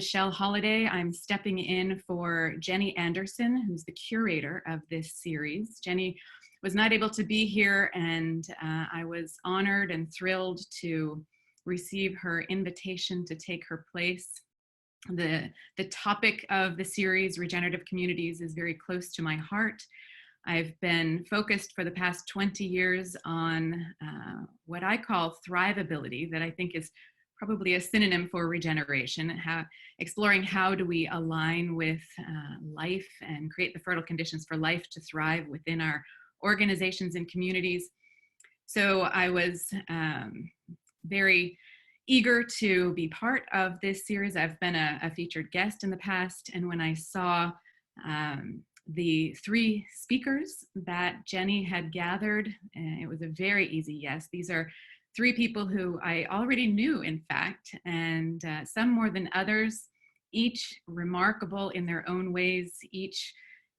Michelle Holliday. I'm stepping in for Jenny Anderson, who's the curator of this series. Jenny was not able to be here, and I was honored and thrilled to receive her invitation to take her place. The topic of the series, Regenerative Communities, is very close to my heart. I've been focused for the past 20 years on what I call thrivability, that I think is probably a synonym for regeneration, exploring how do we align with life and create the fertile conditions for life to thrive within our organizations and communities. So I was very eager to be part of this series. I've been a featured guest in the past, and when I saw the 3 speakers that Jenny had gathered, it was a very easy yes. These are 3 people who I already knew, in fact, and some more than others, each remarkable in their own ways, each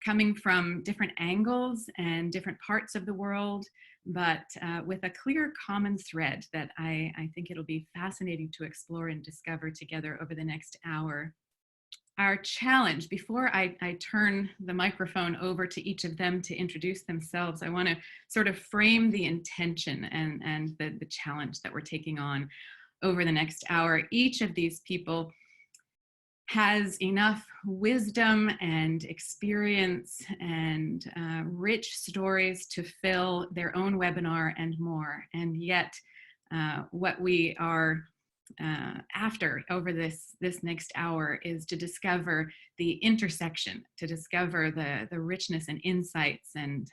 coming from different angles and different parts of the world, but with a clear common thread that I think it'll be fascinating to explore and discover together over the next hour. Our challenge, before I turn the microphone over to each of them to introduce themselves, I want to sort of frame the intention and the challenge that we're taking on over the next hour. Each of these people has enough wisdom and experience and rich stories to fill their own webinar and more. And yet, what we are after over this next hour is to discover the intersection, to discover the richness and insights and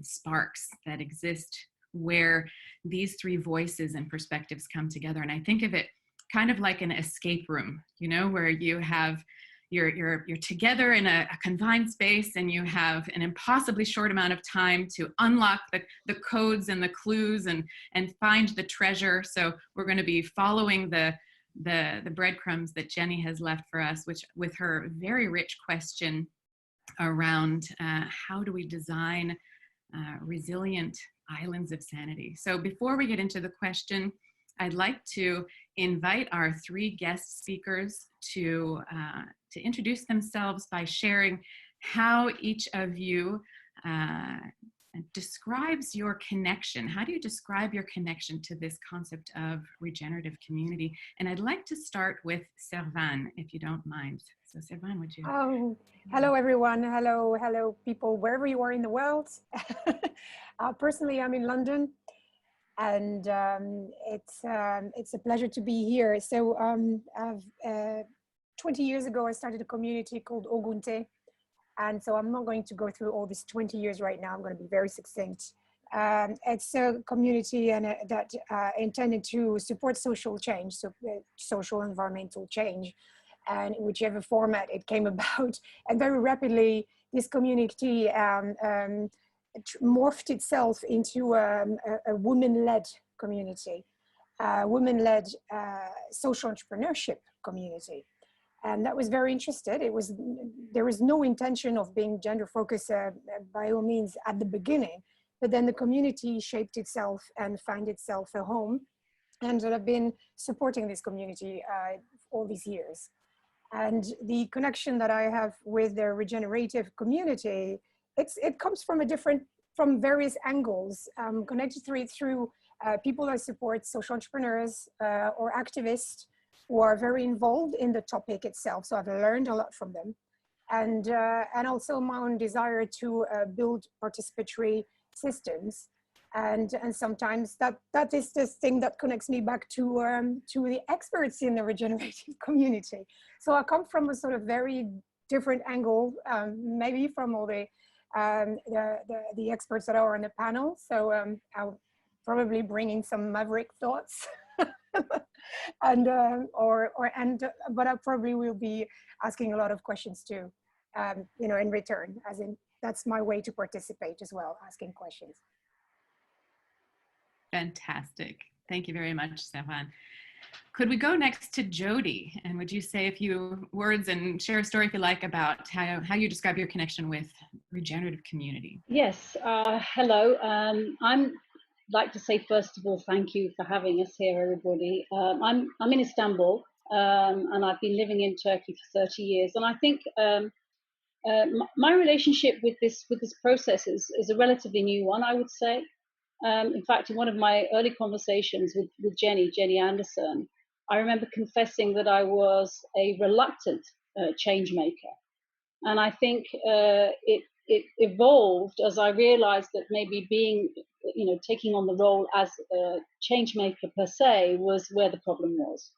sparks that exist where these 3 voices and perspectives come together. And I think of it kind of like an escape room, you know, where you have you're together in a confined space, and you have an impossibly short amount of time to unlock the codes and the clues and find the treasure. So we're going to be following the breadcrumbs that Jenny has left for us, which with her very rich question around how do we design resilient islands of sanity. So before we get into the question, I'd like to invite our 3 guest speakers to introduce themselves by sharing how each of you describes your connection. How do you describe your connection to this concept of regenerative community? And I'd like to start with Servane, if you don't mind. So Servane, would you? Oh, hello everyone. Hello people, wherever you are in the world. Personally, I'm in London, and it's a pleasure to be here. So 20 years ago, I started a community called Ogunte. And so I'm not going to go through all these 20 years right now. I'm going to be very succinct. It's a community that intended to support social change, so social environmental change, and in whichever format it came about. And very rapidly, this community morphed itself into a women-led community, women-led social entrepreneurship community. And that was very interested. There was no intention of being gender focused by all means at the beginning, but then the community shaped itself and found itself a home. And I've been supporting this community all these years. And the connection that I have with the regenerative community, it comes from various angles, connected through people that support social entrepreneurs or activists who are very involved in the topic itself. So I've learned a lot from them. And also my own desire to build participatory systems. And sometimes that is this thing that connects me back to the experts in the regenerative community. So I come from a sort of very different angle, maybe from all the experts that are on the panel. So I'll probably bring in some maverick thoughts. But I probably will be asking a lot of questions too, in return, as in that's my way to participate as well, asking questions. Fantastic. Thank you very much, Servane. Could we go next to Jody? And would you say a few words and share a story, if you like, about how you describe your connection with regenerative community? Yes. Hello. I'm like to say, first of all, thank you for having us here, everybody. I'm in Istanbul, and I've been living in Turkey for 30 years. And I think my relationship with this process is a relatively new one, I would say. In fact, in one of my early conversations with Jenny Anderson, I remember confessing that I was a reluctant change maker. And I think it evolved as I realized that maybe being, taking on the role as a change maker per se was where the problem was.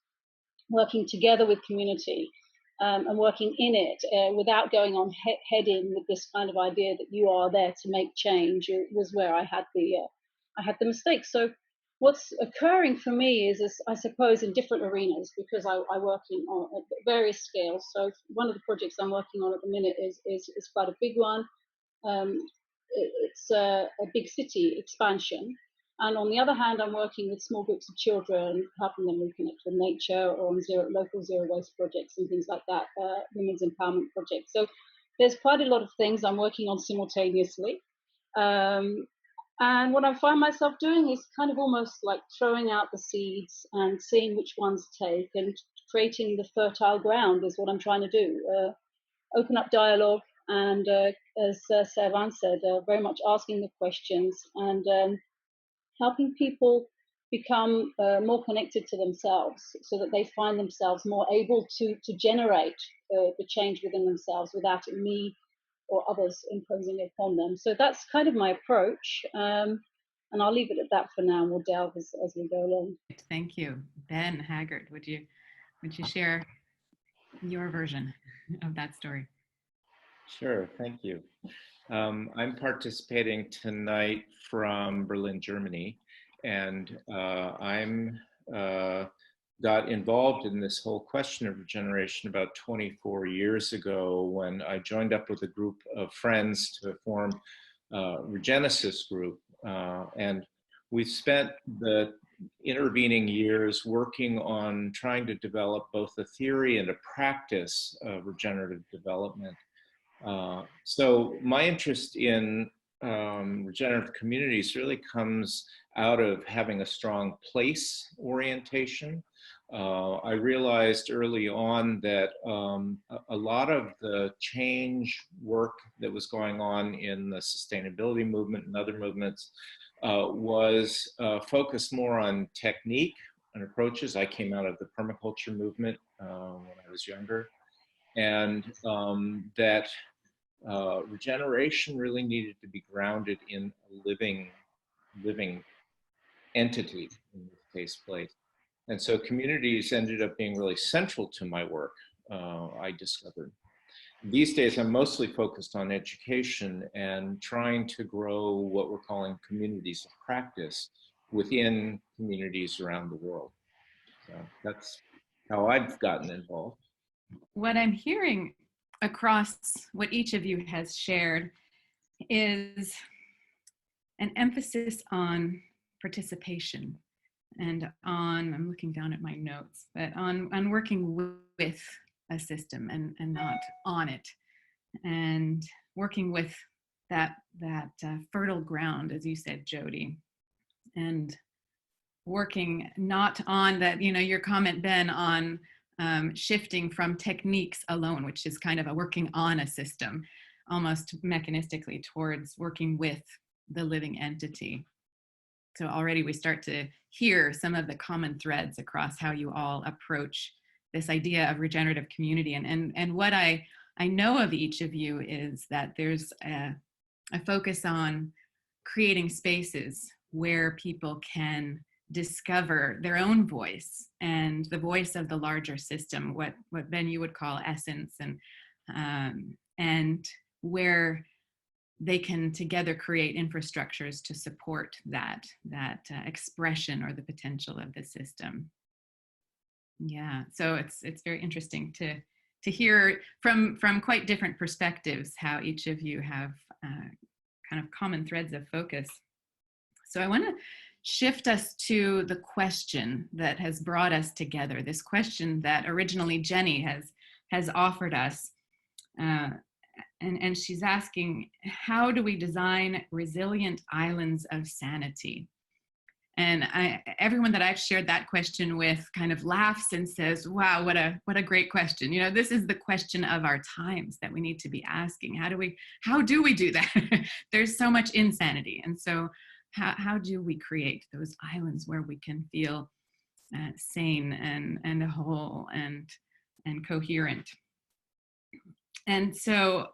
Working together with community and working in it without going on head in with this kind of idea that you are there to make change was where I had the mistake. So what's occurring for me is I suppose, in different arenas, because I work on various scales. So one of the projects I'm working on at the minute is quite a big one. It's a big city expansion. And on the other hand, I'm working with small groups of children, helping them reconnect with nature, or on local zero waste projects and things like that, women's empowerment projects. So there's quite a lot of things I'm working on simultaneously. And what I find myself doing is kind of almost like throwing out the seeds and seeing which ones take, and creating the fertile ground is what I'm trying to do. Open up dialogue, and as Servane said, very much asking the questions, and helping people become more connected to themselves, so that they find themselves more able to generate the change within themselves without me or others imposing it upon them. So that's kind of my approach. And I'll leave it at that for now, and we'll delve as we go along. Thank you. Ben Haggard, would you share your version of that story? Sure, thank you. I'm participating tonight from Berlin, Germany, and I'm got involved in this whole question of regeneration about 24 years ago, when I joined up with a group of friends to form Regenesis group, and we've spent the intervening years working on trying to develop both a theory and a practice of regenerative development. So my interest in regenerative communities really comes out of having a strong place orientation. I realized early on that a lot of the change work that was going on in the sustainability movement and other movements was focused more on technique and approaches. I came out of the permaculture movement when I was younger, and that regeneration really needed to be grounded in a living entity, in this case, place. And so communities ended up being really central to my work, I discovered. These days, I'm mostly focused on education and trying to grow what we're calling communities of practice within communities around the world. So that's how I've gotten involved. What I'm hearing across what each of you has shared is an emphasis on participation and on, I'm looking down at my notes, but on working with a system and not on it, and working with that fertile ground, as you said, Jody, and working not on that, your comment, Ben, on shifting from techniques alone, which is kind of a working on a system, almost mechanistically, towards working with the living entity. So already we start to hear some of the common threads across how you all approach this idea of regenerative community. And what I know of each of you is that there's a focus on creating spaces where people can discover their own voice and the voice of the larger system, what Ben you would call essence, and where they can together create infrastructures to support that expression or the potential of the system. Yeah, so it's very interesting to hear from quite different perspectives how each of you have kind of common threads of focus. So I want to shift us to the question that has brought us together, this question that originally Jenny has offered us. And she's asking, how do we design resilient islands of sanity? And everyone that I've shared that question with kind of laughs and says, wow, what a great question. You know, this is the question of our times that we need to be asking. How do we do that? There's so much insanity. And so how do we create those islands where we can feel sane and whole and coherent? And so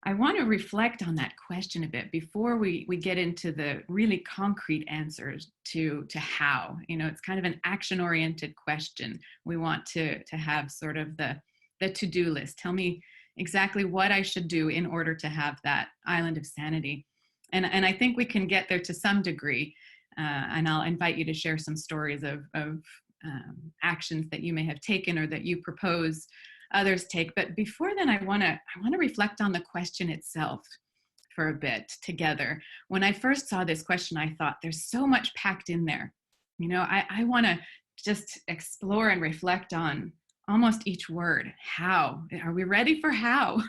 I want to reflect on that question a bit before we get into the really concrete answers to how. You know, it's kind of an action-oriented question. We want to have sort of the to-do list. Tell me exactly what I should do in order to have that island of sanity. And I think we can get there to some degree. And I'll invite you to share some stories of actions that you may have taken or that you propose others take. But before then, I want to reflect on the question itself for a bit together. When I first saw this question, I thought there's so much packed in there. You know, I want to just explore and reflect on almost each word. How? Are we ready for how?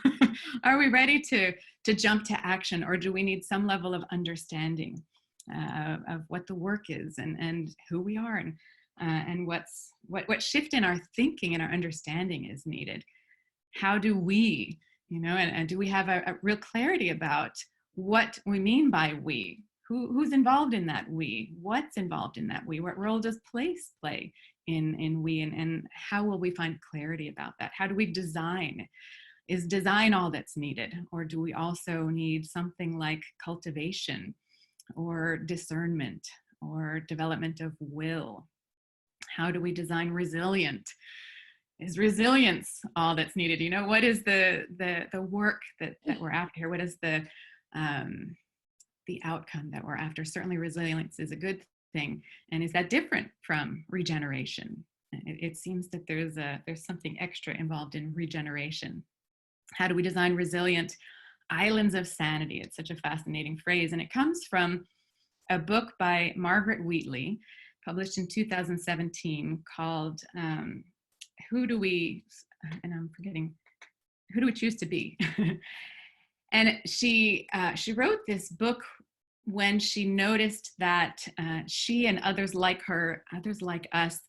Are we ready to jump to action, or do we need some level of understanding of what the work is and who we are and what shift in our thinking and our understanding is needed? How do we, you know, and do we have a real clarity about what we mean by we? Who's involved in that we? What's involved in that we? What role does place play in we? And how will we find clarity about that? How do we design? Is design all that's needed? Or do we also need something like cultivation or discernment or development of will? How do we design resilient? Is resilience all that's needed? You know, what is the work that we're after here? What is the outcome that we're after? Certainly resilience is a good thing. And is that different from regeneration? It seems that there's something extra involved in regeneration. How do we design resilient islands of sanity? It's such a fascinating phrase. And it comes from a book by Margaret Wheatley, published in 2017, called Who Do We Choose to Be? And she wrote this book when she noticed that she and others like her, others like us,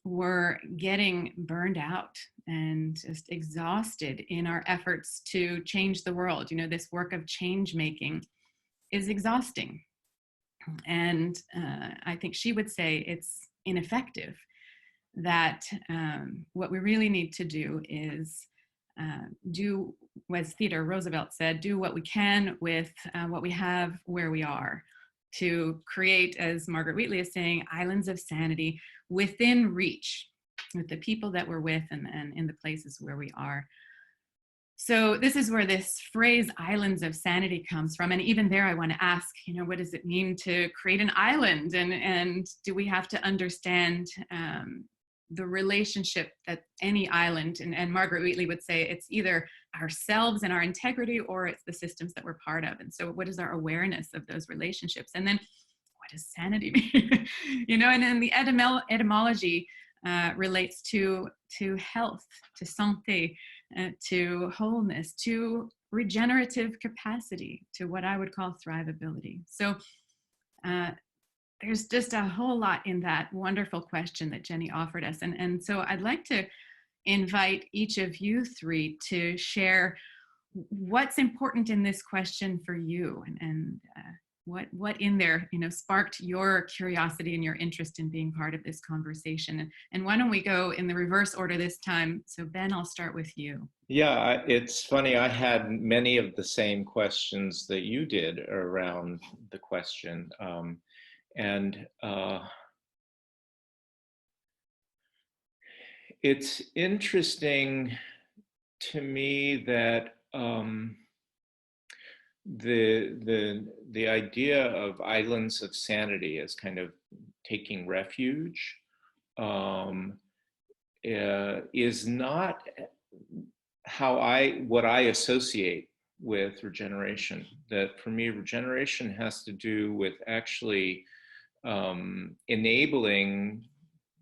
were getting burned out and just exhausted in our efforts to change the world. You know, this work of change making is exhausting. And I think she would say it's ineffective, that what we really need to do is do, as Theodore Roosevelt said, do what we can with what we have where we are, to create, as Margaret Wheatley is saying, islands of sanity within reach with the people that we're with and in the places where we are. So this is where this phrase islands of sanity comes from. And even there, I want to ask, you know, what does it mean to create an island? And do we have to understand the relationship that any island, and Margaret Wheatley would say it's either ourselves and our integrity, or it's the systems that we're part of. And so what is our awareness of those relationships? And then what does sanity mean? You know, and then the etymology relates to health, to santé, to wholeness, to regenerative capacity, to what I would call thrivability. So there's just a whole lot in that wonderful question that Jenny offered us. And so I'd like to invite each of you three to share what's important in this question for you, and what in there, you know, sparked your curiosity and your interest in being part of this conversation. And why don't we go in the reverse order this time? So Ben, I'll start with you. Yeah, it's funny. I had many of the same questions that you did around the question. It's interesting to me that the idea of islands of sanity as kind of taking refuge is not what I associate with regeneration. That for me, regeneration has to do with actually enabling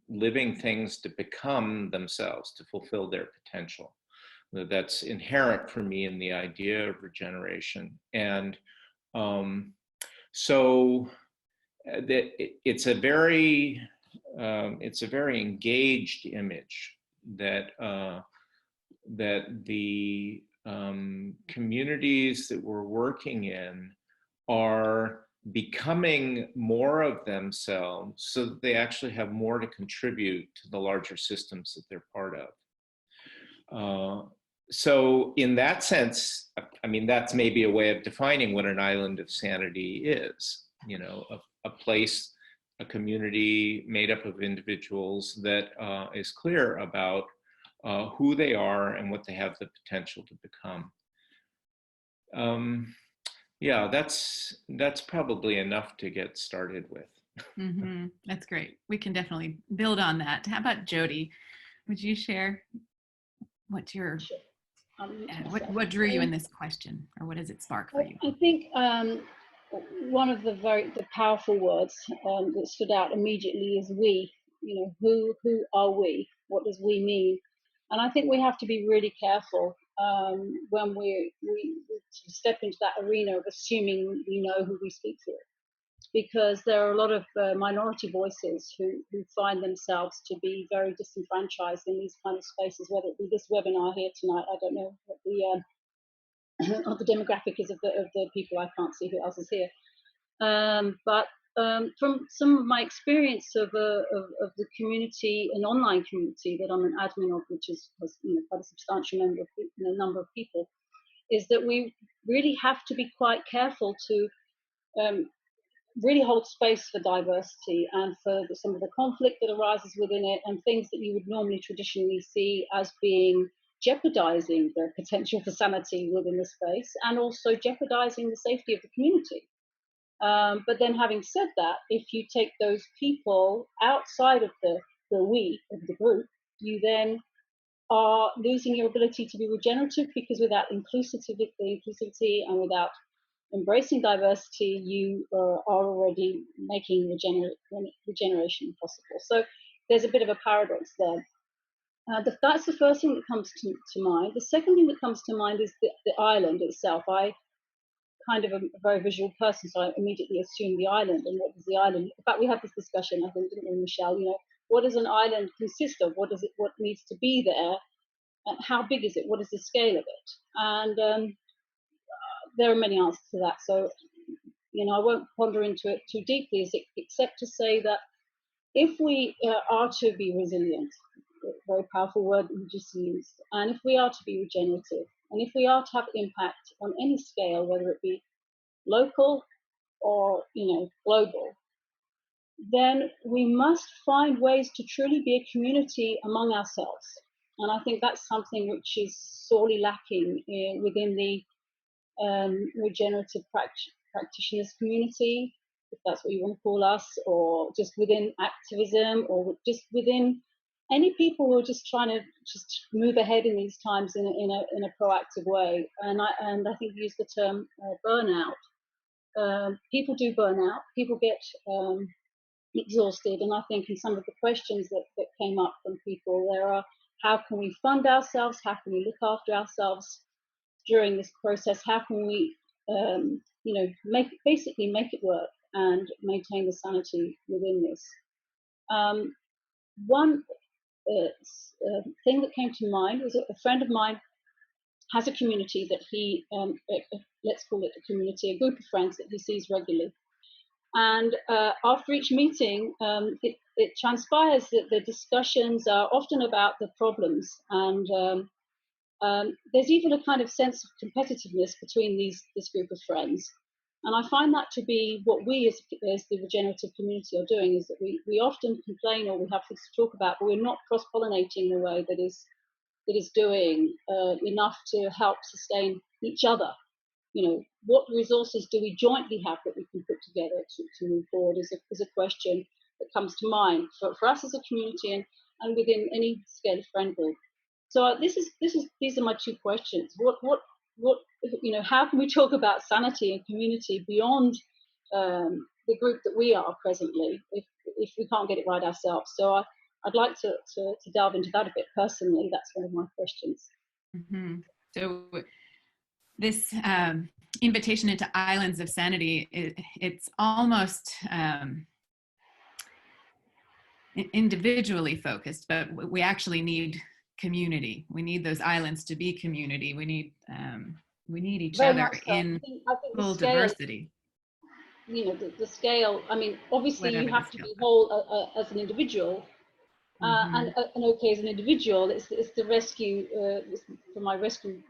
living things to become themselves, to fulfill their potential. That's inherent for me in the idea of regeneration. And so it's a very engaged image that that the communities that we're working in are becoming more of themselves so that they actually have more to contribute to the larger systems that they're part of. So in that sense, I mean, that's maybe a way of defining what an island of sanity is, you know, a place, a community made up of individuals that is clear about who they are and what they have the potential to become. Yeah, that's probably enough to get started with. Mm-hmm. That's great. We can definitely build on that. How about Jody? Would you share what's your what drew you in this question, or what does it spark for you? I think one of the powerful words that stood out immediately is we. You know, who are we? What does we mean? And I think we have to be really careful when we step into that arena of assuming we know who we speak to, because there are a lot of minority voices who find themselves to be very disenfranchised in these kind of spaces, whether it be this webinar here tonight. I don't know what the demographic is of the people. I can't see who else is here. But from some of my experience of the community, an online community that I'm an admin of, which is quite a substantial number of people, is that we really have to be quite careful to really hold space for diversity and for some of the conflict that arises within it, and things that you would normally traditionally see as being jeopardizing the potential for sanity within the space, and also jeopardizing the safety of the community. But then, having said that, if you take those people outside of the we of the group, you then are losing your ability to be regenerative, because without inclusivity and without embracing diversity, you are already making regeneration possible. So there's a bit of a paradox there. That's the first thing that comes to mind. The second thing that comes to mind is the island itself. I kind of a very visual person, so I immediately assume the island. And what is the island? In fact, we had this discussion, I think, didn't we, Michelle? You know, what does an island consist of? What needs to be there? And how big is it? What is the scale of it? And there are many answers to that. So, you know, I won't ponder into it too deeply, except to say that if we are to be resilient, a very powerful word that we just used, and if we are to be regenerative, and if we are to have impact on any scale, whether it be local or, you know, global, then we must find ways to truly be a community among ourselves. And I think that's something which is sorely lacking within the regenerative practitioners community, if that's what you want to call us, or just within activism, or just within any people who are just trying to just move ahead in these times in a proactive way. And I think you use the term burnout. People do burn out. People get exhausted. And I think in some of the questions that came up from people, there are, how can we fund ourselves? How can we look after ourselves during this process? How can we, you know, make it work and maintain the sanity within this? One thing that came to mind was a friend of mine has a community that he, let's call it a community, a group of friends that he sees regularly. And after each meeting, it transpires that the discussions are often about the problems, and there's even a kind of sense of competitiveness between this group of friends. And I find that to be what we as the regenerative community are doing, is that we often complain, or we have things to talk about, but we're not cross-pollinating in a way that is doing enough to help sustain each other. You know, what resources do we jointly have that we can put together to move forward is a question that comes to mind for us as a community, and within any scale of friend group. So these are my two questions. What you know, how can we talk about sanity and community beyond the group that we are presently, if we can't get it right ourselves? So I'd like to delve into that a bit personally. That's one of my questions. Mm-hmm. So this invitation into Islands of Sanity, it's almost individually focused, but we actually need community. We need those islands to be community. We need each Very other much so. in I think the full scale, diversity. you know, the scale, I mean, obviously you Whatever the have to scale be is. whole as an individual, and okay as an individual. It's the rescue, for my rescue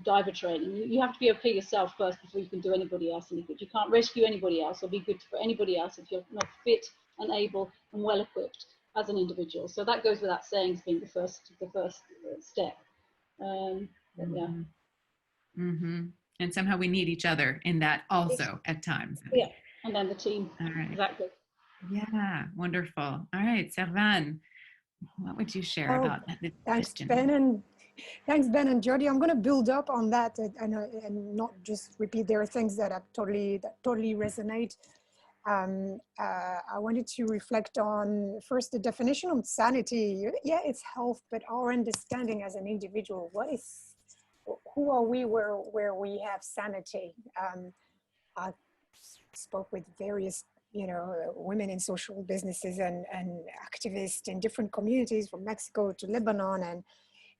diver training. You have to be okay yourself first before you can do anybody else any good. You can't rescue anybody else or be good for anybody else if you're not fit and able and well equipped as an individual. So that goes without saying as being the first step. Yeah. And somehow we need each other in that also at times. Yeah, and then the team. All right. Exactly. Yeah, wonderful. All right, Servane, what would you share about this question? Thanks, Ben and Jody. I'm going to build up on that and not just repeat. There are things that totally resonate. I wanted to reflect on first the definition of sanity. Yeah, it's health, but our understanding as an individual. Who are we where we have sanity? I spoke with various women in social businesses and activists in different communities from Mexico to Lebanon, and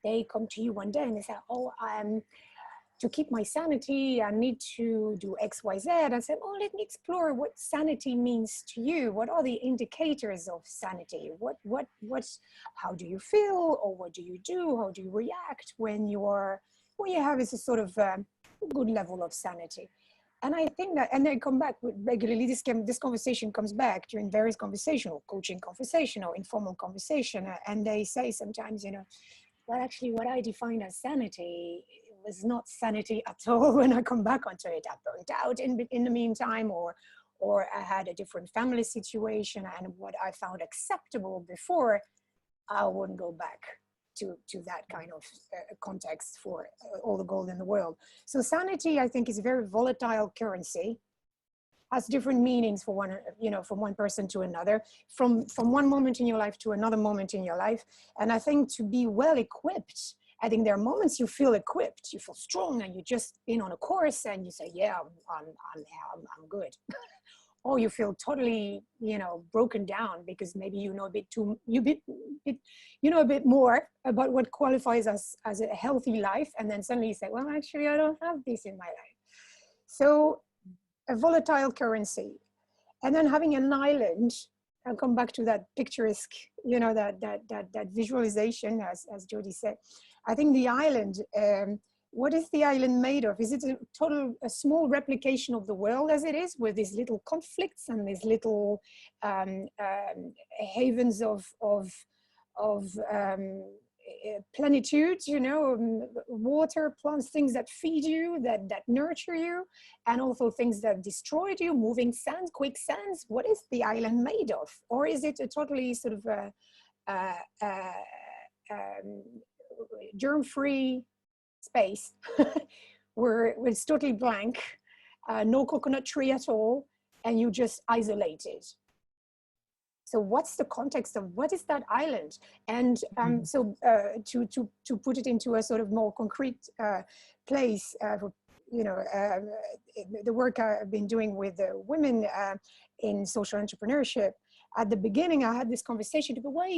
they come to you one day and they say, oh, to keep my sanity, I need to do X, Y, Z. I said, oh, let me explore what sanity means to you. What are the indicators of sanity? How do you feel, or what do you do? How do you react when you have is a sort of good level of sanity? And I think that, and they come back regularly, this conversation comes back during various conversational, coaching conversation or informal conversation. And they say sometimes, well, actually what I define as sanity was not sanity at all when I come back onto it. I burnt out in the meantime, or I had a different family situation, and what I found acceptable before, I wouldn't go back to that kind of context for all the gold in the world. So sanity, I think, is a very volatile currency, has different meanings for one, from one person to another, from one moment in your life to another moment in your life. And I think to be well equipped, I think there are moments you feel equipped, you feel strong, and you just been on a course and you say, yeah, I'm good. Or you feel totally, broken down because maybe you know a bit more about what qualifies as a healthy life, and then suddenly you say, well, actually, I don't have this in my life. So a volatile currency, and then having an island. I'll come back to that picturesque, that visualization, as Jody said. I think the island. What is the island made of? Is it a small replication of the world as it is, with these little conflicts and these little havens of plenitude, water, plants, things that feed you, that nurture you, and also things that destroy you, moving sands, quicksands? What is the island made of? Or is it a totally sort of germ-free space where it's totally blank, no coconut tree at all, and you just isolated? So what's the context of what is that island? And so to put it into a sort of more concrete place, the work I've been doing with women in social entrepreneurship. At the beginning, I had this conversation, but what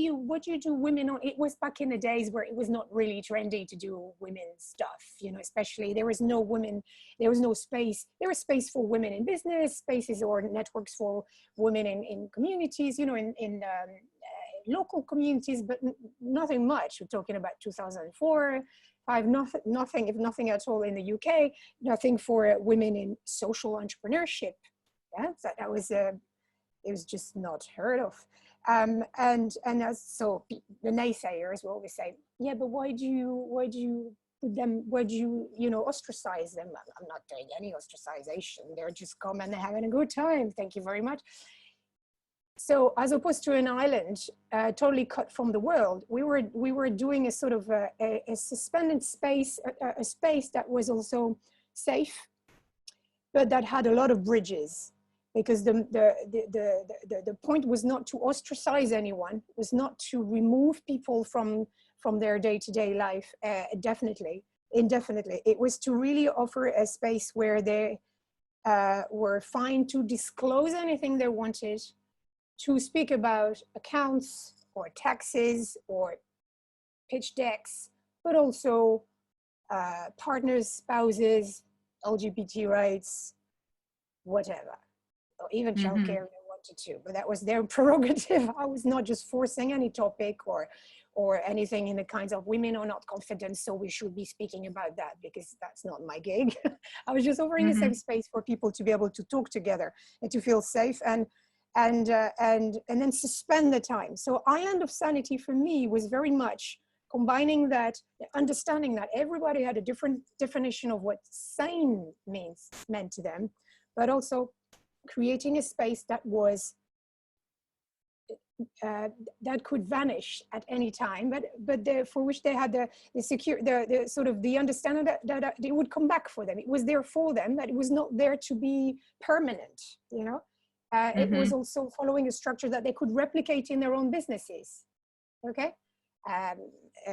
do you do women on? It was back in the days where it was not really trendy to do women's stuff, especially there was no space. There was space for women in business, spaces or networks for women in communities, in local communities, but nothing much. We're talking about 2004, 5, nothing, if nothing at all in the UK, nothing for women in social entrepreneurship. Yeah, that was it was just not heard of. So the naysayers will always say, yeah, but why do you put them, why do you ostracize them? I'm not doing any ostracization. They're just come and they're having a good time. Thank you very much. So as opposed to an island totally cut from the world, we were doing a sort of a suspended space, a space that was also safe, but that had a lot of bridges. Because the point was not to ostracize anyone, was not to remove people from their day-to-day life, definitely, indefinitely. It was to really offer a space where they were fine to disclose anything they wanted, to speak about accounts or taxes or pitch decks, but also partners, spouses, LGBT rights, whatever, or even childcare if they wanted to, but that was their prerogative. I was not just forcing any topic or anything in the kinds of women are not confident, so we should be speaking about that, because that's not my gig. I was just offering a safe space for people to be able to talk together and to feel safe and then suspend the time. So Island of Sanity for me was very much combining that, understanding that everybody had a different definition of what sane meant to them, but also creating a space that was that could vanish at any time, but for which they had the sort of the understanding that it would come back for them. It was there for them, but it was not there to be permanent, you know. It was also following a structure that they could replicate in their own businesses, okay,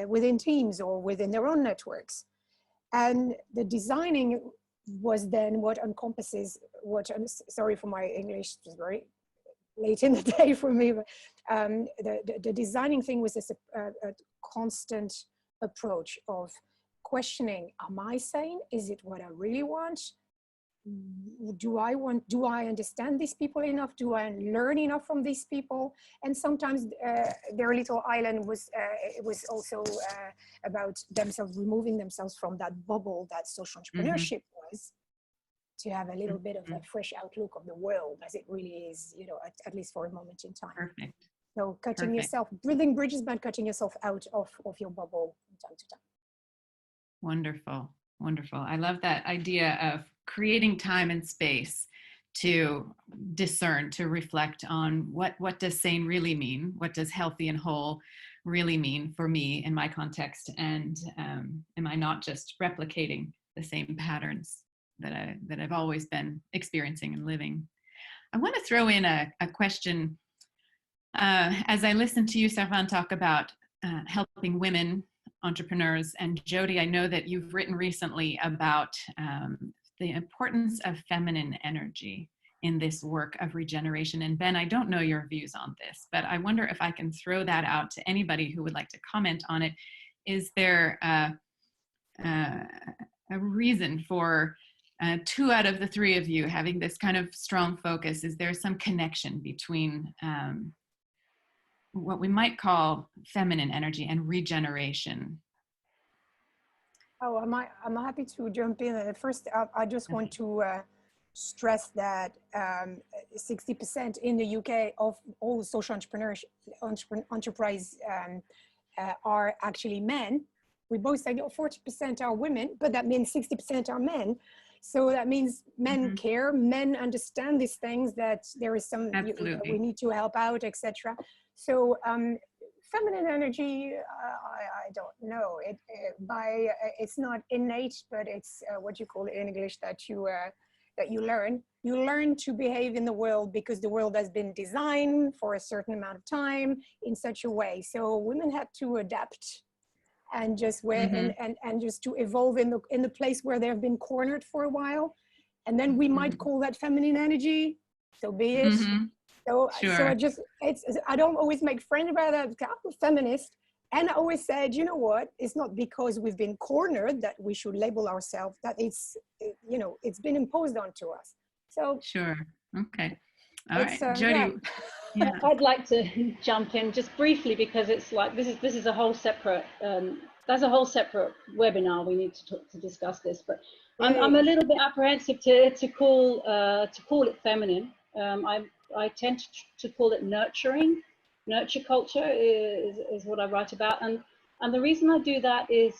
within teams or within their own networks. And the designing was then what encompasses what, I'm sorry for my English, it was very late in the day for me, but the designing thing was this a constant approach of questioning, am I sane? Is it what I really want? Do I understand these people enough? Do I learn enough from these people? And sometimes their little island was, it was also about themselves, removing themselves from that bubble that social entrepreneurship was, to have a little bit of a fresh outlook of the world as it really is, you know, at least for a moment in time. Perfect. So cutting yourself, building bridges, but cutting yourself out of your bubble from time to time. Wonderful, wonderful. I love that idea of creating time and space to discern, to reflect on what does sane really mean? What does healthy and whole really mean for me in my context? And am I not just replicating the same patterns that I've always been experiencing and living? I want to throw in a question. As I listen to you, Servane, talk about helping women entrepreneurs, and Jody, I know that you've written recently about the importance of feminine energy in this work of regeneration. And Ben, I don't know your views on this, but I wonder if I can throw that out to anybody who would like to comment on it. Is there a reason for 2 out of the 3 of you having this kind of strong focus? Is there some connection between what we might call feminine energy and regeneration? Oh, I'm happy to jump in. At first, I just want to stress that 60% in the UK of all social enterprise are actually men. We both say 40% are women, but that means 60% are men. So that means men care, men understand these things, that there is some, we need to help out, etc. So feminine energy, I don't know. It's not innate, but it's what you call it in English, that you learn. You learn to behave in the world because the world has been designed for a certain amount of time in such a way. So women had to adapt and just and just to evolve in the place where they've been cornered for a while, and then we might call that feminine energy. So be it. So I don't always make friends about that. I'm a feminist, and I always said, you know what? It's not because we've been cornered that we should label ourselves. That it's it's been imposed onto us. So sure, okay, all right, Jody. Yeah. Yeah. I'd like to jump in just briefly, because it's like this is a whole separate that's a whole separate webinar. We need to discuss this, but I'm a little bit apprehensive to call it feminine. I tend to call it nurturing. Nurture culture is what I write about, and the reason I do that is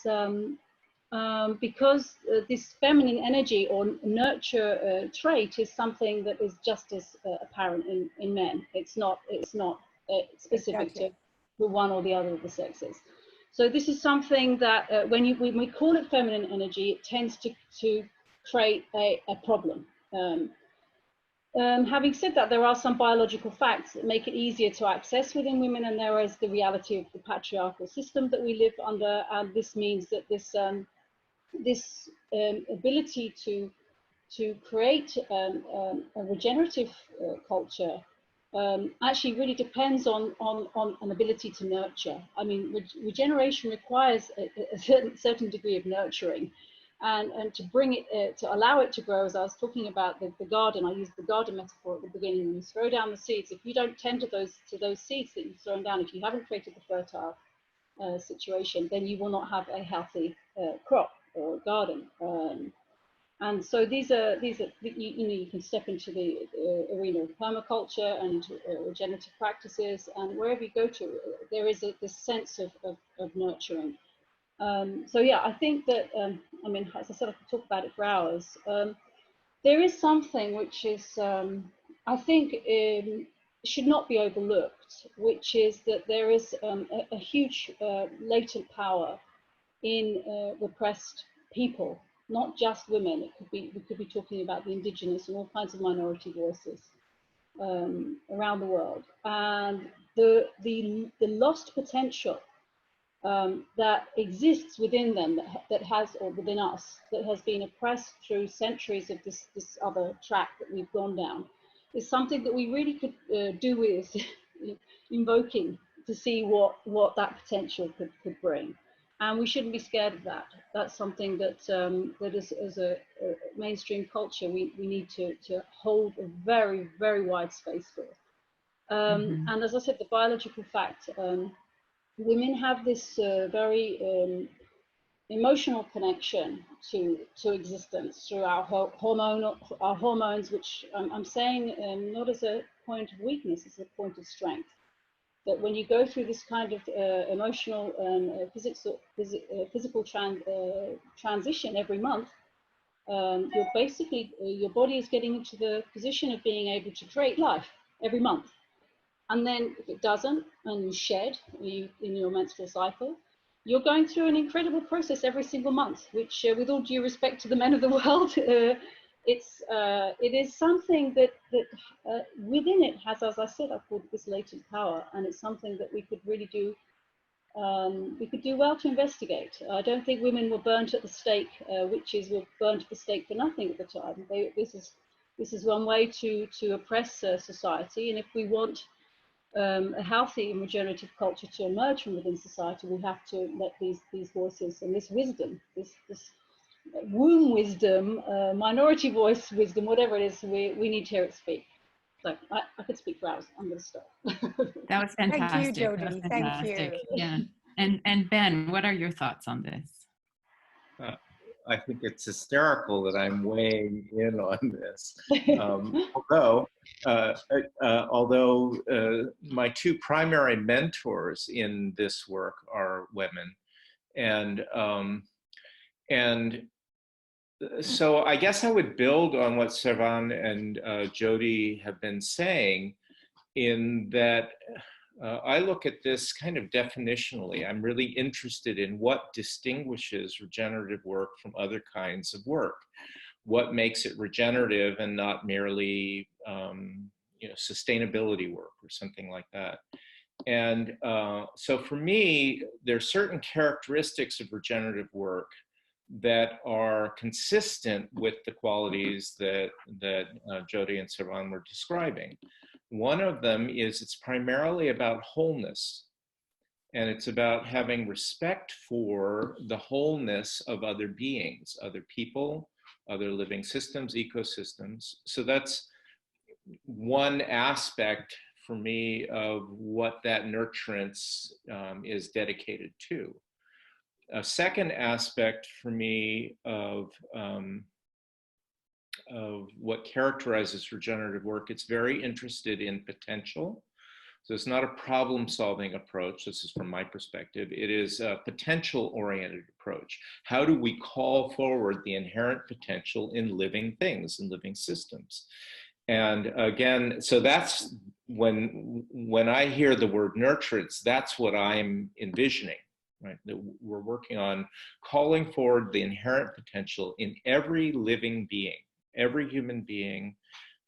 because this feminine energy or nurture trait is something that is just as apparent in men. It's not specific to one or the other of the sexes. So this is something that when we call it feminine energy, it tends to create a problem. Having said that, there are some biological facts that make it easier to access within women, and there is the reality of the patriarchal system that we live under, and this means that this this ability to create a regenerative culture actually really depends on an ability to nurture. I mean, regeneration requires a certain degree of nurturing, and to bring it, to allow it to grow. As I was talking about the garden, I used the garden metaphor at the beginning. When you throw down the seeds, if you don't tend to those seeds that you've thrown down, if you haven't created the fertile situation, then you will not have a healthy crop or garden. And so these are you can step into the arena of permaculture and regenerative practices, and wherever you go to, there is this sense of nurturing. So yeah, I think that I mean, as I said, I could talk about it for hours. There is something which is I think should not be overlooked, which is that there is a huge latent power in repressed people, not just women. We could be talking about the indigenous and all kinds of minority voices around the world, and the lost potential that exists within them, that has, or within us, that has been oppressed through centuries of this other track that we've gone down, is something that we really could do with invoking to see what that potential could bring. And we shouldn't be scared of that. That's something that that as a mainstream culture we need to hold a very, very wide space for. And as I said, the biological fact, women have this very emotional connection to existence through our hormones, which I'm saying not as a point of weakness, as a point of strength. That when you go through this kind of emotional and physical transition every month, you're basically, your body is getting into the position of being able to create life every month. And then if it doesn't, and you shed in your menstrual cycle, you're going through an incredible process every single month, which with all due respect to the men of the world, it is something that within it has, as I said, I've called this latent power, and it's something that we could really do. We could do well to investigate. I don't think women were burnt at the stake. Witches were burnt at the stake for nothing at the time. This is one way to oppress society, and if we want a healthy and regenerative culture to emerge from within society, we have to let these voices and this wisdom, this womb wisdom, minority voice wisdom, whatever it is, we need to hear it speak. So I could speak for hours. I'm going to stop. That was fantastic. Thank you, Jody. Thank you. Yeah. And Ben, what are your thoughts on this? I think it's hysterical that I'm weighing in on this. Although my two primary mentors in this work are women, and so I guess I would build on what Servane and Jody have been saying, in that I look at this kind of definitionally. I'm really interested in what distinguishes regenerative work from other kinds of work. What makes it regenerative and not merely sustainability work or something like that. And so for me, there's certain characteristics of regenerative work that are consistent with the qualities that Jody and Servane were describing. One of them is it's primarily about wholeness, and it's about having respect for the wholeness of other beings, other people, other living systems, ecosystems. So that's one aspect for me of what that nurturance is dedicated to. A second aspect for me of what characterizes regenerative work, it's very interested in potential. So it's not a problem-solving approach. This is from my perspective. It is a potential-oriented approach. How do we call forward the inherent potential in living things, in living systems? And again, so that's when I hear the word nurturance, that's what I'm envisioning. Right, that we're working on calling forward the inherent potential in every living being, every human being,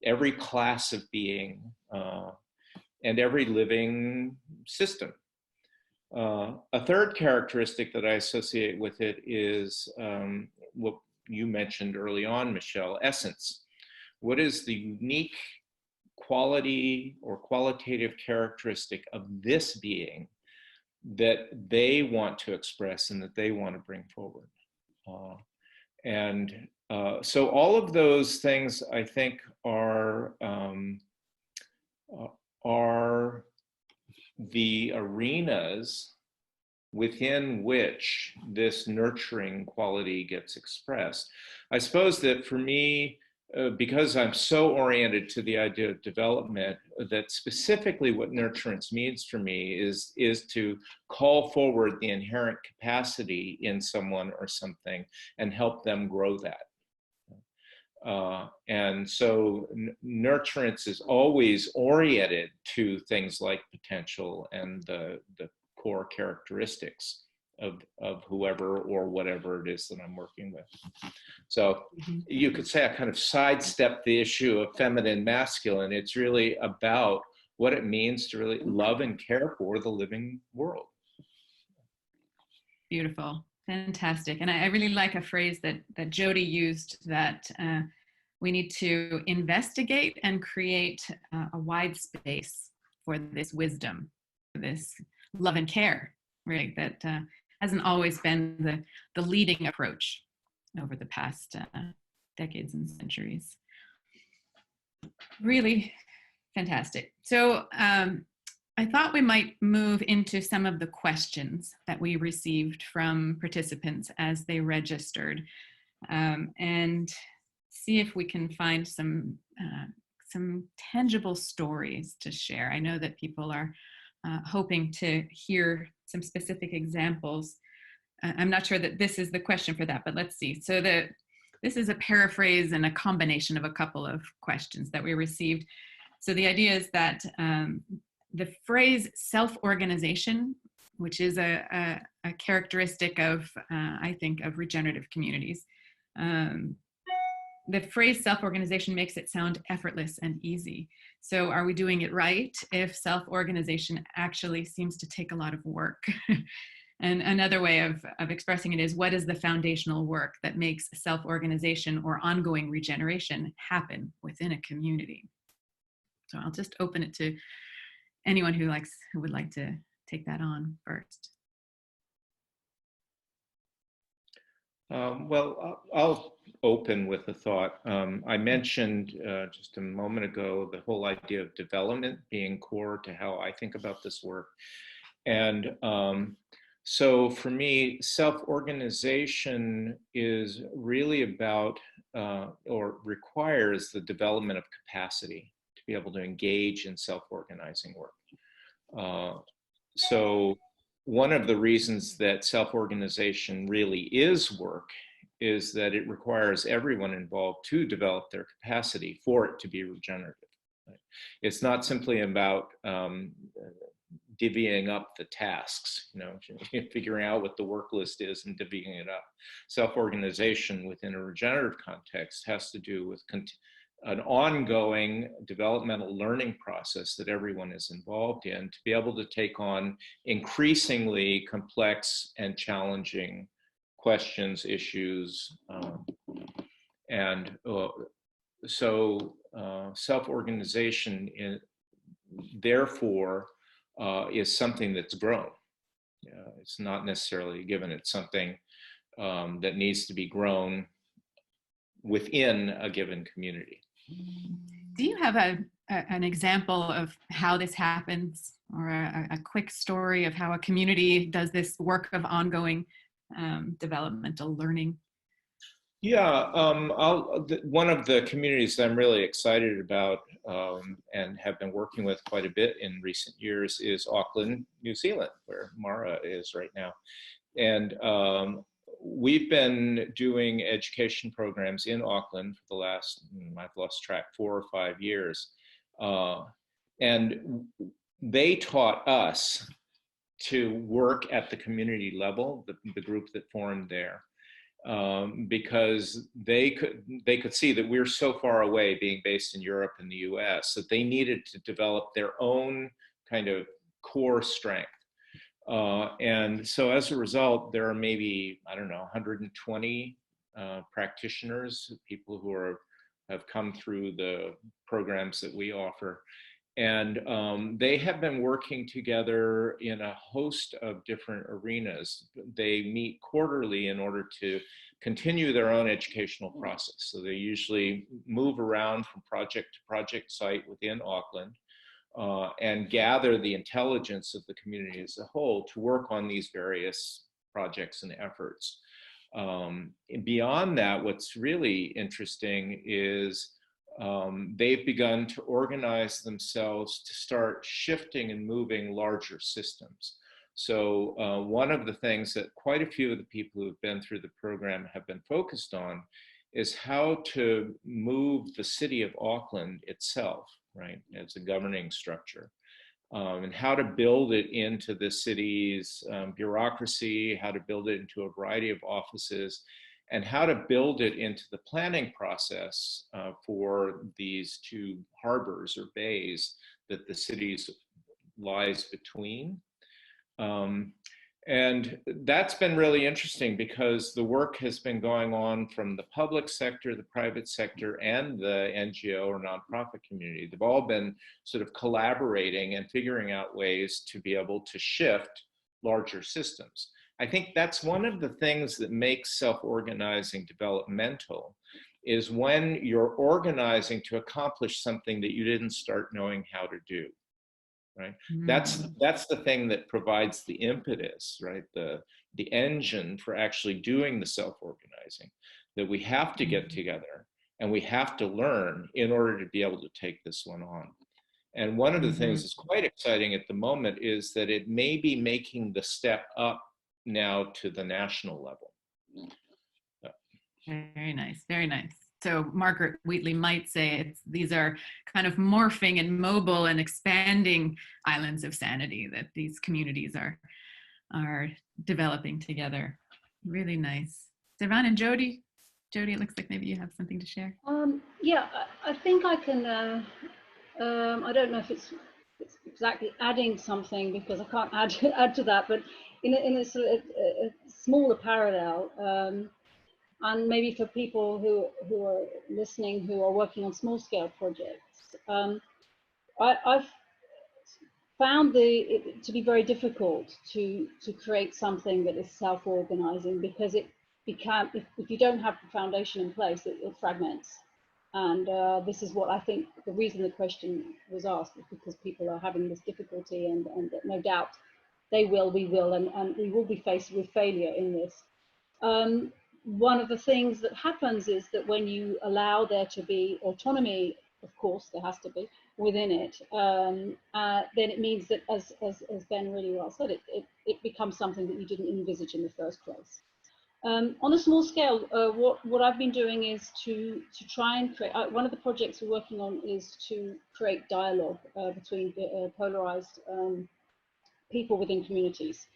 every class of being, and every living system. A third characteristic that I associate with it is what you mentioned early on, Michelle, essence. What is the unique quality or qualitative characteristic of this being that they want to express and that they want to bring forward? So all of those things, I think, are the arenas within which this nurturing quality gets expressed. I suppose that for me, because I'm so oriented to the idea of development, that specifically what nurturance means for me is to call forward the inherent capacity in someone or something and help them grow that. And so nurturance is always oriented to things like potential and the core characteristics of whoever or whatever it is that I'm working with. So you could say I kind of sidestep the issue of feminine, masculine. It's really about what it means to really love and care for the living world. Beautiful. Fantastic. And I really like a phrase that Jody used, that we need to investigate and create a wide space for this wisdom, for this love and care, right? That hasn't always been the leading approach over the past decades and centuries. Really fantastic. So I thought we might move into some of the questions that we received from participants as they registered, and see if we can find some tangible stories to share. I know that people are hoping to hear some specific examples. I'm not sure that this is the question for that, but let's see. So this is a paraphrase and a combination of a couple of questions that we received. So the idea is that the phrase self-organization, which is a characteristic of, I think, of regenerative communities, the phrase self-organization makes it sound effortless and easy. So are we doing it right if self-organization actually seems to take a lot of work? And another way of expressing it is, what is the foundational work that makes self-organization or ongoing regeneration happen within a community? So I'll just open it to anyone who would like to take that on first. Well, I'll open with a thought. I mentioned just a moment ago the whole idea of development being core to how I think about this work. And so for me, self-organization is really about or requires the development of capacity to be able to engage in self-organizing work. So one of the reasons that self-organization really is work is that it requires everyone involved to develop their capacity for it to be regenerative. Right? It's not simply about divvying up the tasks, figuring out what the work list is and divvying it up. Self-organization within a regenerative context has to do with an ongoing developmental learning process that everyone is involved in to be able to take on increasingly complex and challenging questions, issues, so self-organization therefore is something that's grown. It's not necessarily a given. It's something that needs to be grown within a given community. Do you have an example of how this happens, or a quick story of how a community does this work of ongoing developmental learning? Yeah, one of the communities that I'm really excited about and have been working with quite a bit in recent years is Auckland, New Zealand, where Mara is right now. And we've been doing education programs in Auckland for the last, I've lost track, 4 or 5 years. And they taught us to work at the community level, the group that formed there, because they could see that we're so far away, being based in Europe and the US, that they needed to develop their own kind of core strength. And so as a result, there are maybe, I don't know, 120 practitioners, people who have come through the programs that we offer. And they have been working together in a host of different arenas. They meet quarterly in order to continue their own educational process. So they usually move around from project to project site within Auckland and gather the intelligence of the community as a whole to work on these various projects and efforts. Beyond that, what's really interesting is they've begun to organize themselves to start shifting and moving larger systems. So one of the things that quite a few of the people who have been through the program have been focused on is how to move the city of Auckland itself, right, as a governing structure, and how to build it into the city's bureaucracy, how to build it into a variety of offices, and how to build it into the planning process for these two harbors or bays that the city lies between. And that's been really interesting because the work has been going on from the public sector, the private sector, and the NGO or nonprofit community. They've all been sort of collaborating and figuring out ways to be able to shift larger systems. I think that's one of the things that makes self-organizing developmental, is when you're organizing to accomplish something that you didn't start knowing how to do, right? That's the thing that provides the impetus, right? The engine for actually doing the self-organizing, that we have to get together and we have to learn in order to be able to take this one on. And one of the things that's quite exciting at the moment is that it may be making the step up now to the national level. Very nice, very nice. So Margaret Wheatley might say these are kind of morphing and mobile and expanding islands of sanity that these communities are developing together. Really nice. Servane and Jody, it looks like maybe you have something to share. Yeah, I think I can. I don't know if it's exactly adding something, because I can't add to that, but in a smaller parallel, and maybe for people who are listening, who are working on small scale projects, I've found it to be very difficult to create something that is self-organizing, because if you don't have the foundation in place, it fragments. And this is what I think the reason the question was asked is because people are having this difficulty, and no doubt we will, and we will be faced with failure in this. One of the things that happens is that when you allow there to be autonomy, of course there has to be within it, then it means that, as Ben really well said, it becomes something that you didn't envisage in the first place. On a small scale, what I've been doing is to try and create, one of the projects we're working on is to create dialogue between polarized people within communities.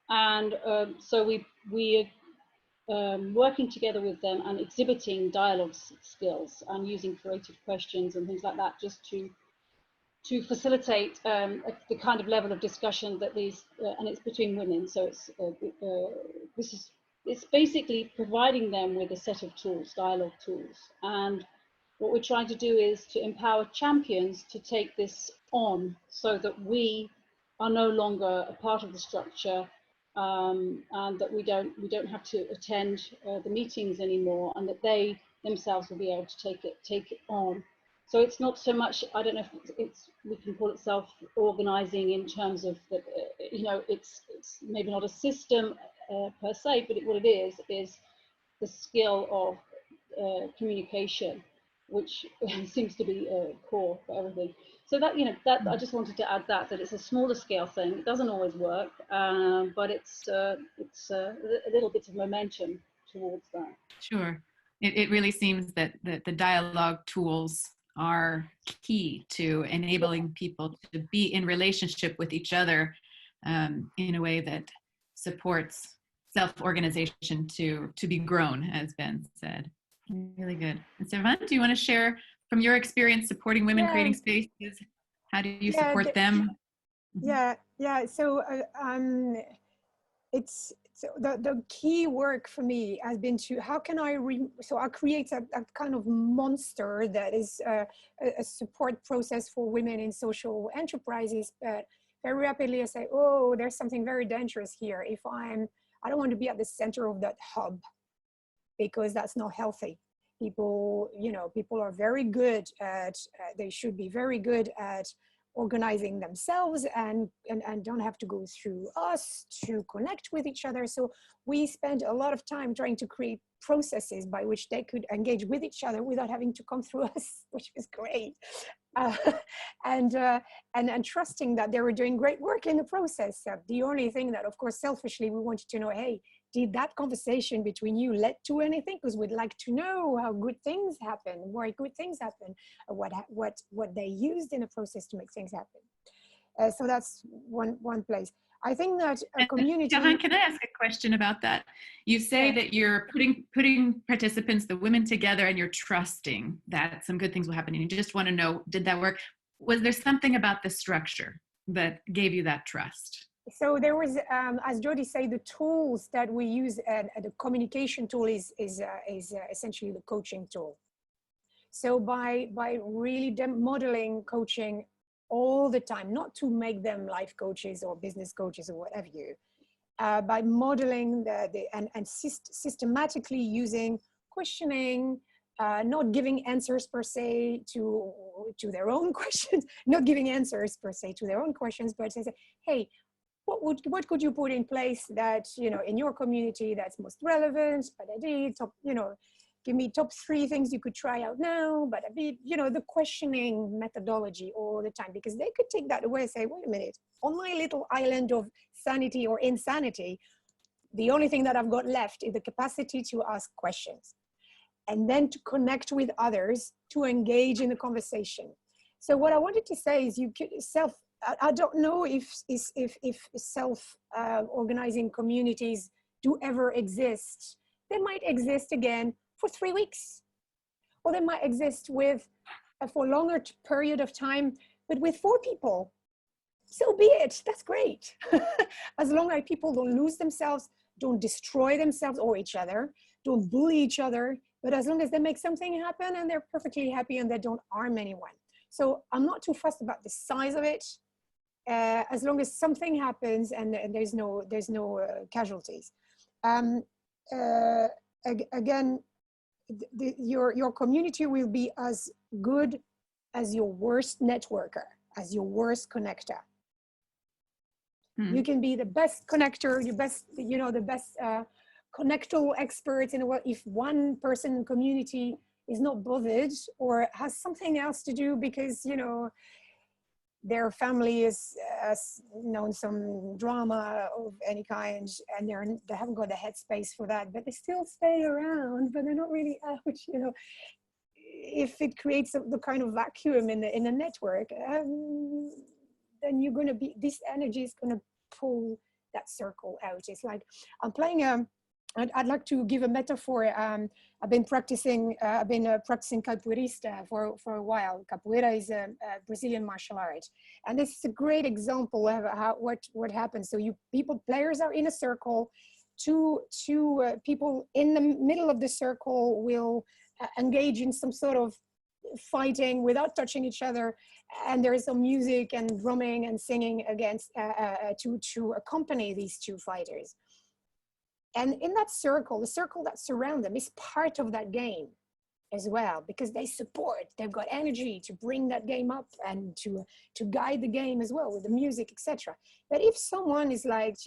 And so we are working together with them and exhibiting dialogue skills and using creative questions and things like that, just to facilitate the kind of level of discussion that these, and it's between women, so it's basically providing them with a set of tools, dialogue tools. And what we're trying to do is to empower champions to take this on, so that we are no longer a part of the structure, and that we don't have to attend the meetings anymore, and that they themselves will be able to take it on. So it's not so much, I don't know if we can call it self-organizing in terms of that, it's maybe not a system per se, but what it is the skill of communication, which seems to be core for everything. So that, that I just wanted to add that it's a smaller scale thing. It doesn't always work, but it's a little bit of momentum towards that. Sure. It really seems that the dialogue tools are key to enabling people to be in relationship with each other in a way that supports self-organization to be grown, as Ben said. Really good. And Servane, do you want to share from your experience supporting women creating spaces? How do you support them? Yeah. So it's so the key work for me has been to how can I so I create a kind of monster that is a support process for women in social enterprises, but very rapidly I say, oh, there's something very dangerous here. If I don't want to be at the center of that hub, because that's not healthy. People, people are very good at, they should be very good at organizing themselves and don't have to go through us to connect with each other. So we spend a lot of time trying to create processes by which they could engage with each other without having to come through us, which is great. Uh, and trusting that they were doing great work in the process. The only thing that, of course, selfishly we wanted to know, hey, did that conversation between you lead to anything? Because we'd like to know how good things happen, why good things happen, what they used in the process to make things happen. So that's one place. I think that a community. Servane, can I ask a question about that? You say that you're putting participants, the women together, and you're trusting that some good things will happen. And you just want to know, did that work? Was there something about the structure that gave you that trust? So there was, as Jody said, the tools that we use, and the communication tool is essentially the coaching tool. So by really modeling coaching all the time, not to make them life coaches or business coaches or whatever you, by modeling and systematically using questioning, not giving answers per se to their own questions, not giving answers per se to their own questions, but say, hey, what could you put in place that, in your community that's most relevant, but I did top, give me top 3 things you could try out now, but I mean, the questioning methodology all the time, because they could take that away and say, wait a minute, on my little island of sanity or insanity, the only thing that I've got left is the capacity to ask questions and then to connect with others, to engage in the conversation. So what I wanted to say is you could I don't know if self-organizing communities do ever exist. They might exist again for 3 weeks, or they might exist for a longer period of time, but with 4 people. So be it, that's great. As long as people don't lose themselves, don't destroy themselves or each other, don't bully each other, but as long as they make something happen and they're perfectly happy and they don't harm anyone. So I'm not too fussed about the size of it, as long as something happens and there's no casualties. Again, your community will be as good as your worst networker, as your worst connector. You can be the best connector, the best Connectle experts in the world. If one person in the community is not bothered or has something else to do because, their family has known some drama of any kind, and they haven't got the headspace for that, but they still stay around, but they're not really out, If it creates the kind of vacuum in the network, then you're going to be, this energy is going to pull that circle out. It's like I'm playing I'd like to give a metaphor. I've been practicing capoeirista for a while. Capoeira is a Brazilian martial art, and this is a great example of what happens. So players are in a circle. Two people in the middle of the circle will engage in some sort of fighting without touching each other, and there is some music and drumming and singing against to accompany these 2 fighters. And in that circle, the circle that surrounds them is part of that game as well, because they've got energy to bring that game up and to guide the game as well with the music, etc. But if someone is like,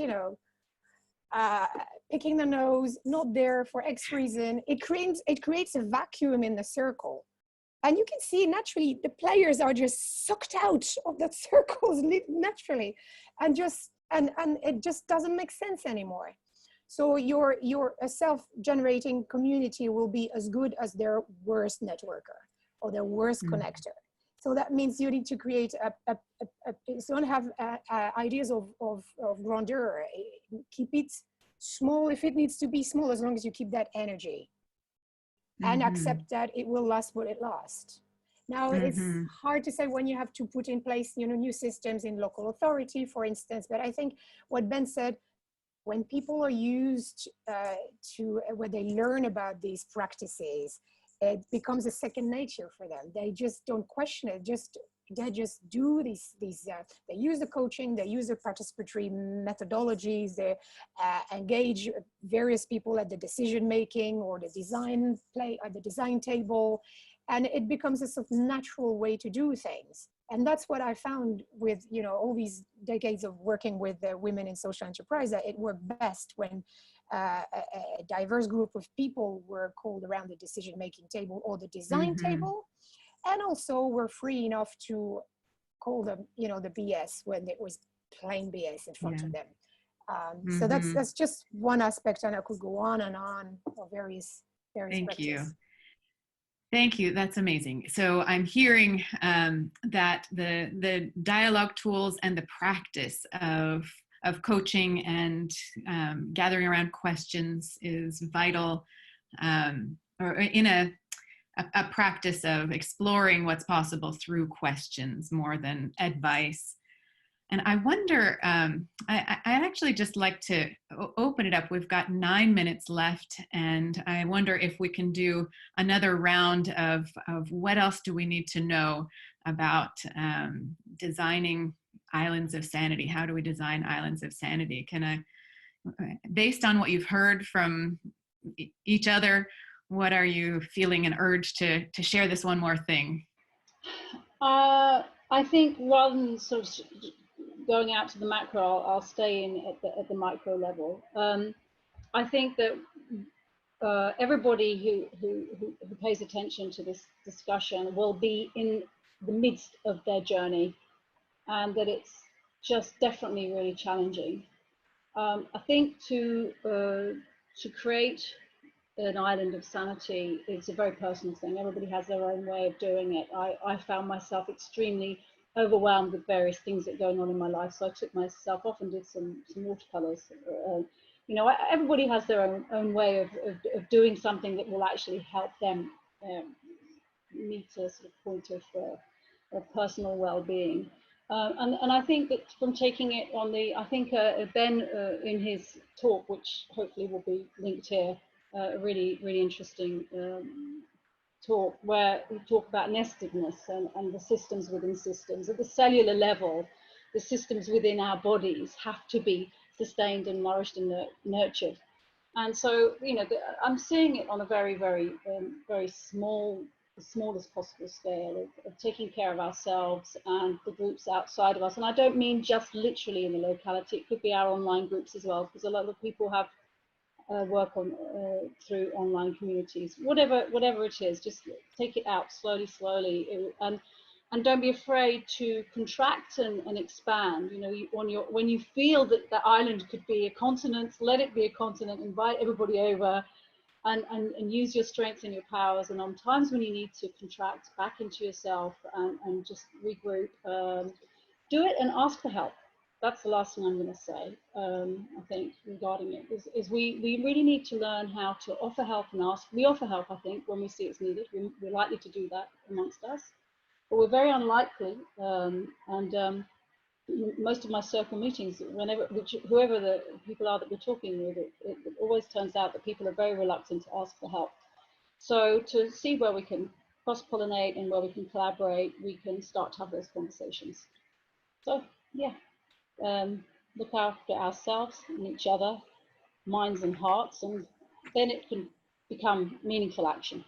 picking the nose, not there for X reason, it creates a vacuum in the circle. And you can see naturally the players are just sucked out of that circle naturally, and it just doesn't make sense anymore. So your self-generating community will be as good as their worst networker or their worst connector. So that means you need to create so don't have ideas of grandeur. Keep it small if it needs to be small, as long as you keep that energy and accept that it will last what it lasts. Now, it's hard to say when you have to put in place, new systems in local authority, for instance, but I think what Ben said, when people are used when they learn about these practices, it becomes a second nature for them. They just don't question it. They just do these. They use the coaching. They use the participatory methodologies. They engage various people at the decision making or the design table, and it becomes a sort of natural way to do things. And that's what I found with, all these decades of working with women in social enterprise, that it worked best when a diverse group of people were called around the decision-making table or the design table, and also were free enough to call them, the BS when it was plain BS in front of them. So that's just one aspect, and I could go on and on of various practices. Thank you. That's amazing. So I'm hearing that the dialogue tools and the practice of coaching and gathering around questions is vital, or in a practice of exploring what's possible through questions more than advice. And I wonder, I'd actually just like to open it up. We've got 9 minutes left, and I wonder if we can do another round of what else do we need to know about designing Islands of Sanity? How do we design Islands of Sanity? Based on what you've heard from each other, what are you feeling an urge to share this one more thing? I think rather than sort of going out to the macro, I'll stay in at the micro level. I think that everybody who pays attention to this discussion will be in the midst of their journey, and that it's just definitely really challenging. I think to create an island of sanity is a very personal thing. Everybody has their own way of doing it. I found myself extremely overwhelmed with various things that are going on in my life, so I took myself off and did some watercolors. Everybody has their own way of doing something that will actually help them meet a sort of point of personal well-being. And I think that from taking it on I think Ben in his talk, which hopefully will be linked here, a really, really interesting talk where we talk about nestedness and the systems within systems. At the cellular level, the systems within our bodies have to be sustained and nourished and nurtured. And so, I'm seeing it on a very, very, very the smallest possible scale of taking care of ourselves and the groups outside of us. And I don't mean just literally in the locality. It could be our online groups as well, because a lot of people have work on through online communities. Whatever it is, just take it out slowly, and don't be afraid to contract and expand. When you feel that the island could be a continent, let it be a continent. Invite everybody over, and use your strengths and your powers. And on times when you need to contract back into yourself and just regroup, do it and ask for help. That's the last thing I'm going to say, I think, regarding it, is we really need to learn how to offer help and ask. We offer help, I think, when we see it's needed. We're likely to do that amongst us, but we're very unlikely. Most of my circle meetings, whoever the people are that we're talking with, it always turns out that people are very reluctant to ask for help. So to see where we can cross-pollinate and where we can collaborate, we can start to have those conversations. So, yeah. Look after ourselves and each other, minds and hearts, and then it can become meaningful action.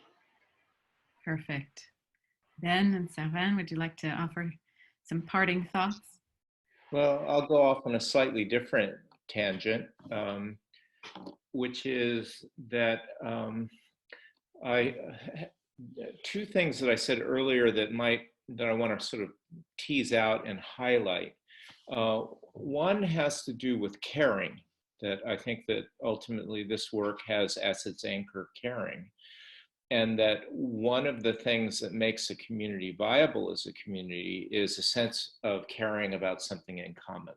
Perfect. Ben and Servane, would you like to offer some parting thoughts? Well, I'll go off on a slightly different tangent, which is that two things that I said earlier that I want to sort of tease out and highlight. One has to do with caring, that I think that ultimately this work has as its anchor caring, and that one of the things that makes a community viable as a community is a sense of caring about something in common.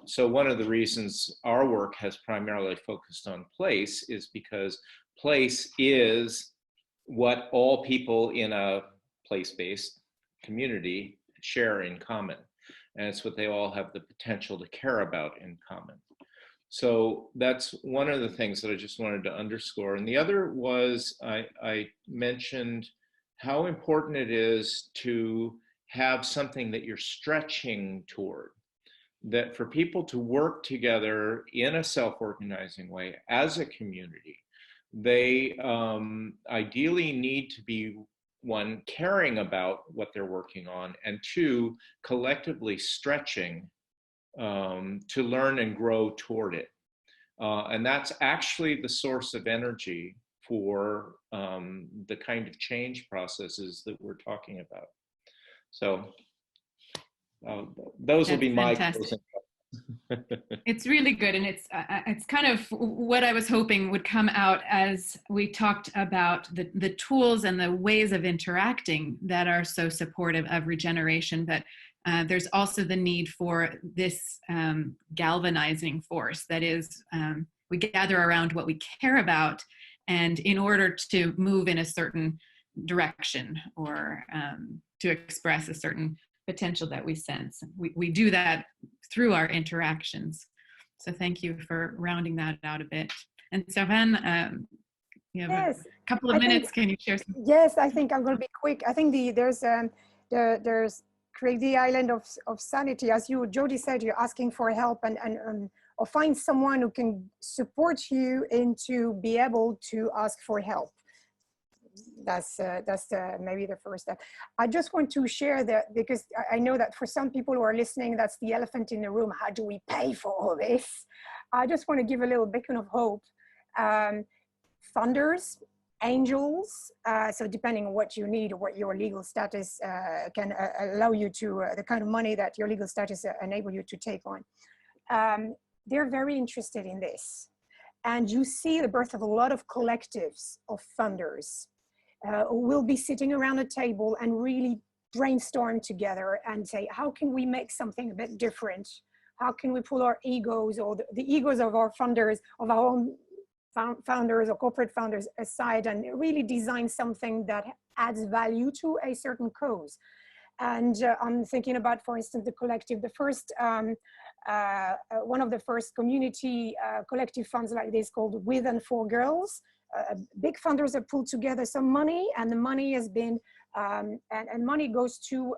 So one of the reasons our work has primarily focused on place is because place is what all people in a place-based community share in common. And it's what they all have the potential to care about in common. So that's one of the things that I just wanted to underscore. And the other was I mentioned how important it is to have something that you're stretching toward, that for people to work together in a self-organizing way as a community, they ideally need to be, one, caring about what they're working on, and two, collectively stretching to learn and grow toward it. And that's actually the source of energy for the kind of change processes that we're talking about. So those will be my closing. It's really good, and it's kind of what I was hoping would come out as we talked about the tools and the ways of interacting that are so supportive of regeneration, but there's also the need for this galvanizing force that is, we gather around what we care about, and in order to move in a certain direction or to express a certain potential that we sense, we do that through our interactions. So thank you for rounding that out a bit. And Servane, you have a couple of minutes. Can you share some? Yes, I think I'm going to be quick. I think there's create the island of sanity. As Jody said, you're asking for help and or find someone who can support you into be able to ask for help. That's maybe the first step. I just want to share that, because I know that for some people who are listening, that's the elephant in the room. How do we pay for all this? I just want to give a little beacon of hope. Funders, angels, so depending on what you need or what your legal status can allow you to, the kind of money that your legal status enable you to take on. They're very interested in this. And you see the birth of a lot of collectives of funders who will be sitting around a table and really brainstorm together and say, how can we make something a bit different? How can we pull our egos or the egos of our funders, of our own founders or corporate founders aside, and really design something that adds value to a certain cause? And I'm thinking about, for instance, the collective, the first, one of the first community collective funds like this called With and For Girls. Big funders have pulled together some money, and the money has been, and money goes to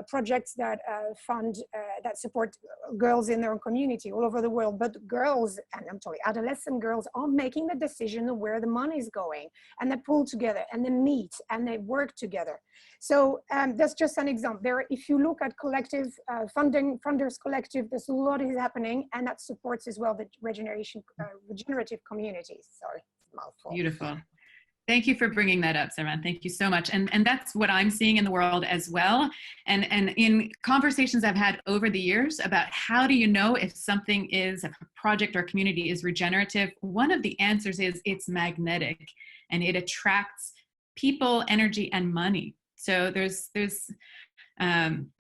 projects that fund, that support girls in their own community all over the world. But girls, and I'm sorry, adolescent girls are making the decision of where the money is going, and they pull together and they meet and they work together. So that's just an example. There, if you look at collective funders collective, there's a lot is happening, and that supports as well the regenerative communities. Sorry. Mouthful. Beautiful. Thank you for bringing that up, Servane. Thank you so much. And that's what I'm seeing in the world as well. And in conversations I've had over the years about how do you know if something is, if a project or community is regenerative, one of the answers is it's magnetic and it attracts people, energy, and money. So it's kind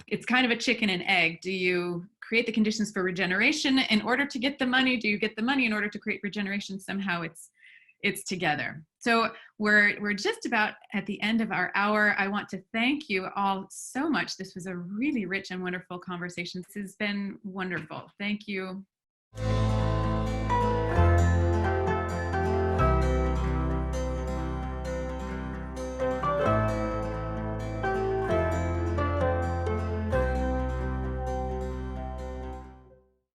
of a chicken and egg. Do you create the conditions for regeneration in order to get the money? Do you get the money in order to create regeneration? Somehow it's together. So we're just about at the end of our hour. I want to thank you all so much. This was a really rich and wonderful conversation. This has been wonderful. Thank you.